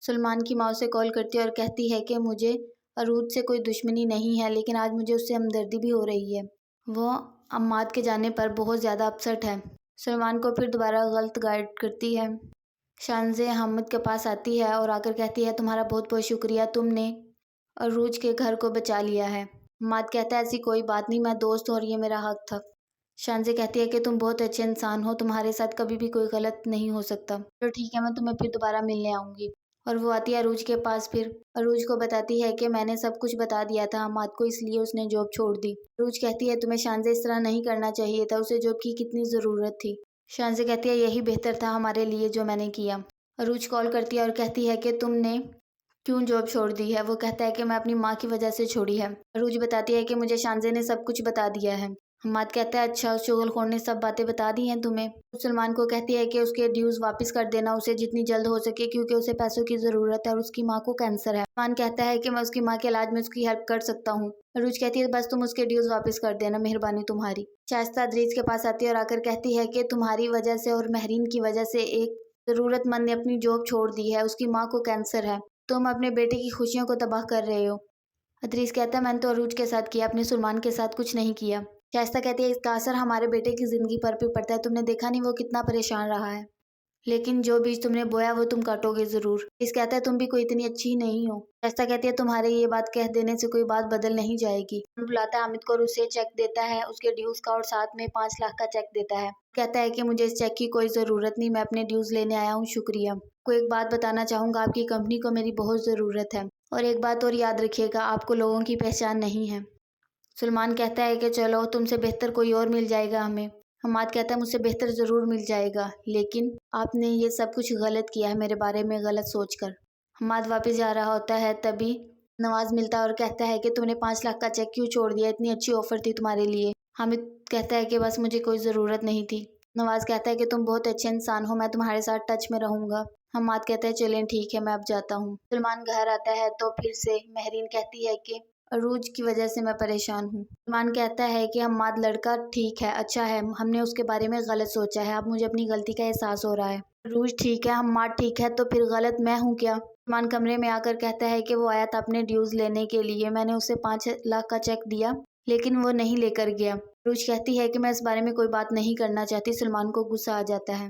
سلمان کی ماں اسے کال کرتی ہے اور کہتی ہے کہ مجھے عروج سے کوئی دشمنی نہیں ہے، لیکن آج مجھے اس سے ہمدردی بھی ہو رہی ہے۔ وہ عماد کے جانے پر بہت زیادہ اپسٹ ہے۔ سلمان کو پھر دوبارہ غلط گائیڈ کرتی ہے۔ شانزے حامد کے پاس آتی ہے اور آ کر کہتی ہے تمہارا بہت بہت شکریہ، تم نے عروج کے گھر کو بچا لیا ہے۔ حماد کہتا ہے ایسی کوئی بات نہیں، میں دوست ہوں اور یہ میرا حق تھا۔ شانزے کہتی ہے کہ تم بہت اچھے انسان ہو، تمہارے ساتھ کبھی بھی کوئی غلط نہیں ہو سکتا۔ تو ٹھیک ہے، میں تمہیں پھر دوبارہ ملنے آؤں گی۔ اور وہ آتی ہے عروج کے پاس، پھر عروج کو بتاتی ہے کہ میں نے سب کچھ بتا دیا تھا حماد کو، اس لیے اس نے جاب چھوڑ دی۔ عروج کہتی ہے تمہیں شانزے اس طرح نہیں کرنا چاہیے تھا، اسے جاب کی کتنی ضرورت تھی۔ شانزے کہتی ہے یہی بہتر تھا ہمارے لیے جو میں نے کیا۔ عروج کال کرتی ہے اور کہتی ہے کہ تم نے کیوں جاب چھوڑ دی ہے؟ وہ کہتا ہے کہ میں اپنی ماں کی وجہ سے چھوڑی ہے۔ عروج بتاتی ہے کہ مجھے شانزے نے سب کچھ بتا دیا ہے۔ حماد کہتا ہے اچھا، اس چغل خور نے سب باتیں بتا دی ہیں تمہیں؟ سلمان کو کہتی ہے کہ اس کے ڈیوز واپس کر دینا اسے جتنی جلد ہو سکے، کیونکہ اسے پیسوں کی ضرورت ہے اور اس کی ماں کو کینسر ہے۔ سلمان کہتا ہے کہ میں اس کی ماں کے علاج میں اس کی ہیلپ کر سکتا ہوں۔ عروج کہتی ہے بس تم اس کے ڈیوز واپس کر دینا، مہربانی تمہاری۔ شائستہ ادریس کے پاس آتی ہے اور آ کر کہتی ہے کہ تمہاری وجہ سے اور مہرین کی وجہ سے ایک ضرورت مند نے اپنی جاب چھوڑ دی ہے، اس کی ماں کو کینسر ہے، تم اپنے بیٹے کی خوشیوں کو تباہ کر رہے ہو۔ ادریس کہتا ہے میں نے تو عروج کے ساتھ کیا، اپنے سلمان کے ساتھ کچھ نہیں کیا۔ شائستہ کہتی ہے اس کا اثر ہمارے بیٹے کی زندگی پر بھی پڑتا ہے، تم نے دیکھا نہیں وہ کتنا پریشان رہا ہے، لیکن جو بیج تم نے بویا وہ تم کاٹو گے ضرور۔ ادریس کہتا ہے تم بھی کوئی اتنی اچھی نہیں ہو۔ شائستہ کہتی ہے تمہارے یہ بات کہہ دینے سے کوئی بات بدل نہیں جائے گی۔ بلاتا ہے حامد کو اور اسے چیک دیتا ہے اس کے ڈیوز کا اور ساتھ میں 5 لاکھ کا چیک دیتا ہے۔ کہتا ہے کہ مجھے اس چیک کی کوئی ضرورت نہیں، میں اپنے ڈیوز لینے آیا ہوں، شکریہ۔ کو ایک بات بتانا چاہوں گا، آپ کی کمپنی کو میری بہت ضرورت ہے، اور ایک بات اور یاد رکھیے گا، آپ کو لوگوں کی پہچان نہیں ہے۔ سلمان کہتا ہے کہ چلو تم سے بہتر کوئی اور مل جائے گا ہمیں۔ حماد کہتا ہے مجھ سے بہتر ضرور مل جائے گا، لیکن آپ نے یہ سب کچھ غلط کیا ہے میرے بارے میں غلط سوچ کر۔ حماد واپس جا رہا ہوتا ہے، تبھی نواز ملتا ہے اور کہتا ہے کہ تم نے 5 لاکھ کا چیک کیوں چھوڑ دیا، اتنی اچھی آفر تھی تمہارے لیے۔ حامد کہتا ہے کہ بس مجھے کوئی ضرورت نہیں تھی۔ نواز کہتا ہے کہ تم بہت اچھے انسان ہو، میں تمہارے ساتھ ٹچ میں رہوں گا۔ حماد کہتا ہے چلیں ٹھیک ہے، میں اب جاتا ہوں۔ سلمان گھر آتا ہے تو پھر سے مہرین کہتی ہے کہ عروج کی وجہ سے میں پریشان ہوں۔ سلمان کہتا ہے کہ حماد لڑکا ٹھیک ہے، اچھا ہے، ہم نے اس کے بارے میں غلط سوچا ہے، اب مجھے اپنی غلطی کا احساس ہو رہا ہے۔ عروج ٹھیک ہے، حماد ٹھیک ہے، تو پھر غلط میں ہوں کیا؟ سلمان کمرے میں آ کر کہتا ہے کہ وہ آیا تھا اپنے ڈیوز لینے کے لیے، میں نے اسے 5 لاکھ کا چیک دیا لیکن وہ نہیں لے کر گیا۔ عروج کہتی ہے کہ میں اس بارے میں کوئی بات نہیں کرنا چاہتی۔ سلمان کو غصہ آ جاتا ہے۔